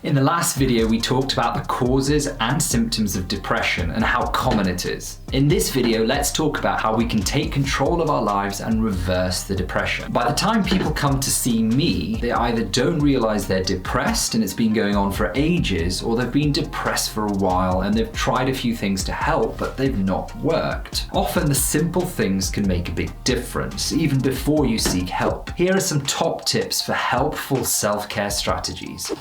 In the last video, we talked about the causes and symptoms of depression and how common it is. In this video, let's talk about how we can take control of our lives and reverse the depression. By the time people come to see me, they either don't realize they're depressed and it's been going on for ages, or they've been depressed for a while and they've tried a few things to help, but they've not worked. Often the simple things can make a big difference, even before you seek help. Here are some top tips for helpful self-care strategies.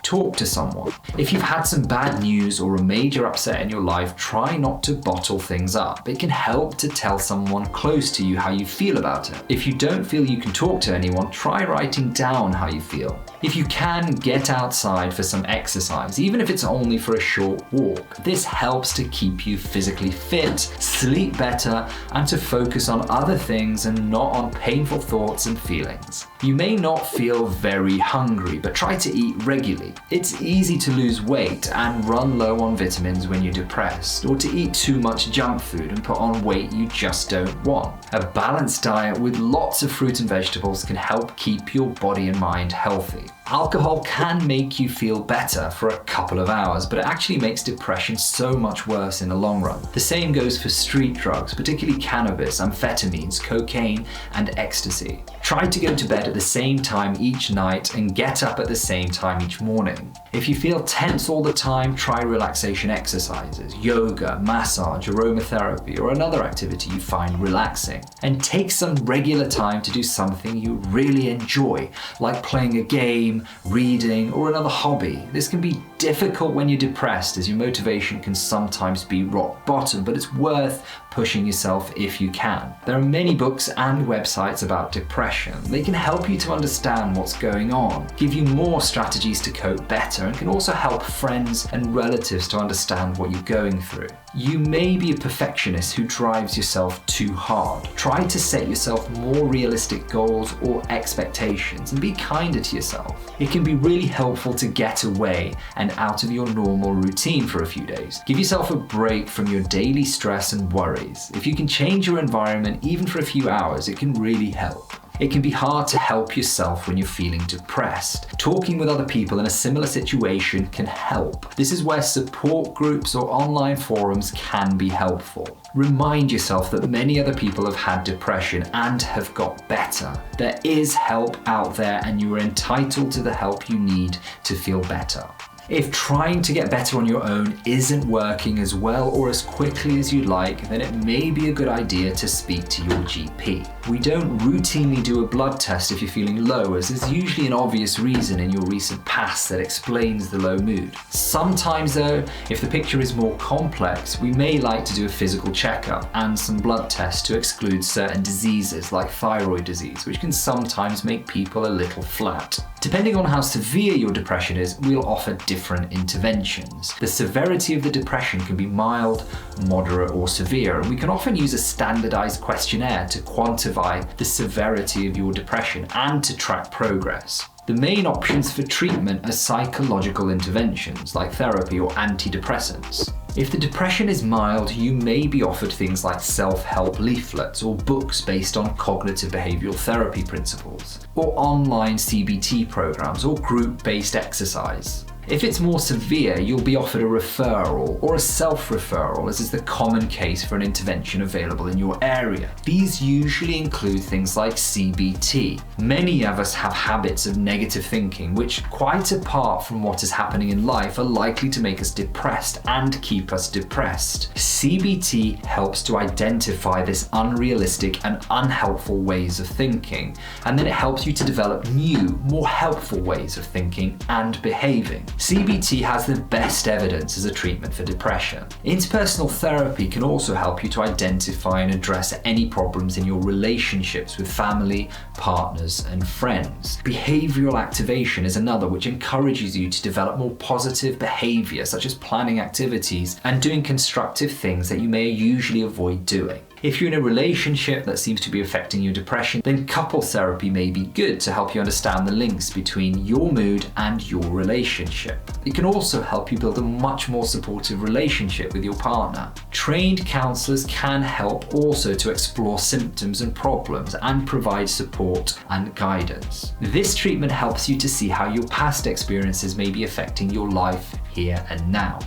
Talk to someone. If you've had some bad news or a major upset in your life, try not to bottle things up. It can help to tell someone close to you how you feel about it. If you don't feel you can talk to anyone, try writing down how you feel. If you can, get outside for some exercise, even if it's only for a short walk. This helps to keep you physically fit, sleep better, and to focus on other things and not on painful thoughts and feelings. You may not feel very hungry, but try to eat regularly. It's easy to lose weight and run low on vitamins when you're depressed, or to eat too much junk food and put on weight you just don't want. A balanced diet with lots of fruit and vegetables can help keep your body and mind healthy. Alcohol can make you feel better for a couple of hours, but it actually makes depression so much worse in the long run. The same goes for street drugs, particularly cannabis, amphetamines, cocaine, and ecstasy. Try to go to bed at the same time each night and get up at the same time each morning. If you feel tense all the time, try relaxation exercises, yoga, massage, aromatherapy, or another activity you find relaxing. And take some regular time to do something you really enjoy, like playing a game, reading, or another hobby. This can be difficult when you're depressed, as your motivation can sometimes be rock bottom, but it's worth pushing yourself if you can. There are many books and websites about depression. They can help you to understand what's going on, give you more strategies to cope better, and can also help friends and relatives to understand what you're going through. You may be a perfectionist who drives yourself too hard. Try to set yourself more realistic goals or expectations and be kinder to yourself. It can be really helpful to get away and out of your normal routine for a few days. Give yourself a break from your daily stress and worries. If you can change your environment even for a few hours, it can really help. It can be hard to help yourself when you're feeling depressed. Talking with other people in a similar situation can help. This is where support groups or online forums can be helpful. Remind yourself that many other people have had depression and have got better. There is help out there, and you are entitled to the help you need to feel better. If trying to get better on your own isn't working as well or as quickly as you'd like, then it may be a good idea to speak to your GP. We don't routinely do a blood test if you're feeling low, as there's usually an obvious reason in your recent past that explains the low mood. Sometimes though, if the picture is more complex, we may like to do a physical checkup and some blood tests to exclude certain diseases like thyroid disease, which can sometimes make people a little flat. Depending on how severe your depression is, we'll offer different interventions. The severity of the depression can be mild, moderate, or severe, and we can often use a standardized questionnaire to quantify the severity of your depression and to track progress. The main options for treatment are psychological interventions like therapy or antidepressants. If the depression is mild, you may be offered things like self-help leaflets or books based on cognitive behavioral therapy principles, or online CBT programs or group-based exercise. If it's more severe, you'll be offered a referral or a self-referral, as is the common case for an intervention available in your area. These usually include things like CBT. Many of us have habits of negative thinking, which, quite apart from what is happening in life, are likely to make us depressed and keep us depressed. CBT helps to identify this unrealistic and unhelpful ways of thinking, and then it helps you to develop new, more helpful ways of thinking and behaving. CBT has the best evidence as a treatment for depression. Interpersonal therapy can also help you to identify and address any problems in your relationships with family, partners, and friends. Behavioral activation is another, which encourages you to develop more positive behavior, such as planning activities and doing constructive things that you may usually avoid doing. If you're in a relationship that seems to be affecting your depression, then couples therapy may be good to help you understand the links between your mood and your relationship. It can also help you build a much more supportive relationship with your partner. Trained counselors can help also to explore symptoms and problems and provide support and guidance. This treatment helps you to see how your past experiences may be affecting your life here and now.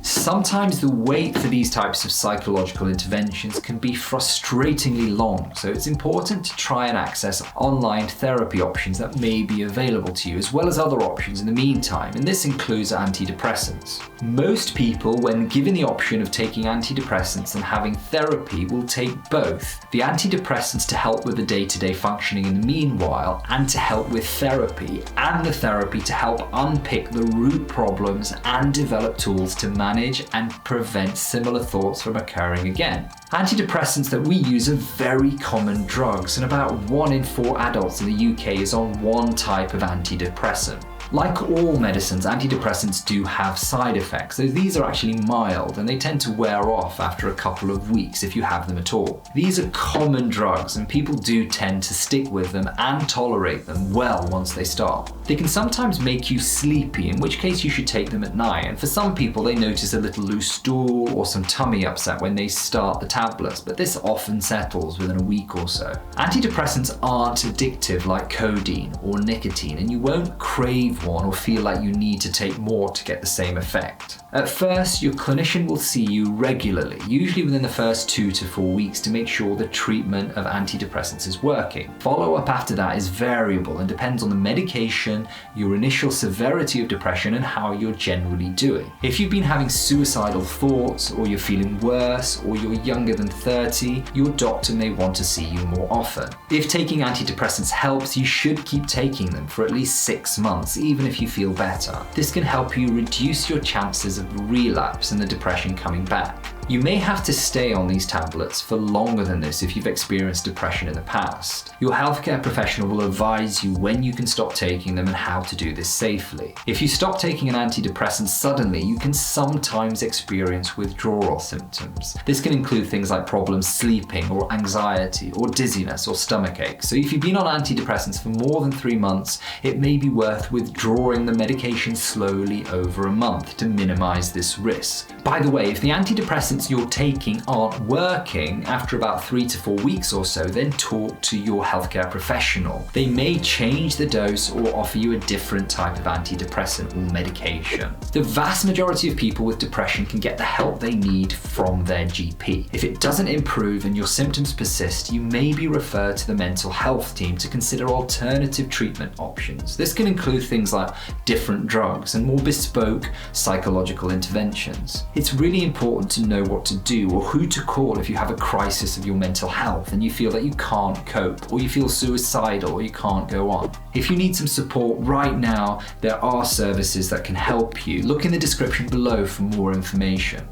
Sometimes the wait for these types of psychological interventions can be frustratingly long, so it's important to try and access online therapy options that may be available to you, as well as other options in the meantime, and this includes antidepressants. Most people, when given the option of taking antidepressants and having therapy, will take both. The antidepressants to help with the day-to-day functioning in the meanwhile, and to help with therapy, and the therapy to help unpick the root problems and develop tools to manage and prevent similar thoughts from occurring again. Antidepressants that we use are very common drugs, and about 1 in 4 adults in the UK is on one type of antidepressant. Like all medicines, antidepressants do have side effects, though these are actually mild and they tend to wear off after a couple of weeks if you have them at all. These are common drugs and people do tend to stick with them and tolerate them well once they start. They can sometimes make you sleepy, in which case you should take them at night, and for some people they notice a little loose stool or some tummy upset when they start the tablets, but this often settles within a week or so. Antidepressants aren't addictive like codeine or nicotine, and you won't crave one or feel like you need to take more to get the same effect. At first, your clinician will see you regularly, usually within the first 2 to 4 weeks, to make sure the treatment of antidepressants is working. Follow-up after that is variable and depends on the medication, your initial severity of depression, and how you're generally doing. If you've been having suicidal thoughts, or you're feeling worse, or you're younger than 30, your doctor may want to see you more often. If taking antidepressants helps, you should keep taking them for at least 6 months, even if you feel better. This can help you reduce your chances of relapse and the depression coming back. You may have to stay on these tablets for longer than this if you've experienced depression in the past. Your healthcare professional will advise you when you can stop taking them and how to do this safely. If you stop taking an antidepressant suddenly, you can sometimes experience withdrawal symptoms. This can include things like problems sleeping, or anxiety, or dizziness, or stomach ache. So if you've been on antidepressants for more than 3 months, it may be worth withdrawing the medication slowly over a month to minimize this risk. By the way, if the antidepressants you're taking aren't working after about 3 to 4 weeks or so, then talk to your healthcare professional. They may change the dose or offer you a different type of antidepressant or medication. The vast majority of people with depression can get the help they need from their GP. If it doesn't improve and your symptoms persist, you may be referred to the mental health team to consider alternative treatment options. This can include things like different drugs and more bespoke psychological interventions. It's really important to know what to do or who to call if you have a crisis of your mental health and you feel that you can't cope, or you feel suicidal, or you can't go on. If you need some support right now, there are services that can help you. Look in the description below for more information.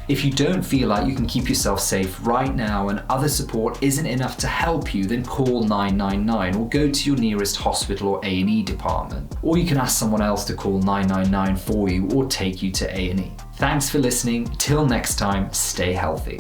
If you don't feel like you can keep yourself safe right now and other support isn't enough to help you, then call 999 or go to your nearest hospital or A&E department. Or you can ask someone else to call 999 for you or take you to A&E. Thanks for listening. Till next time, stay healthy.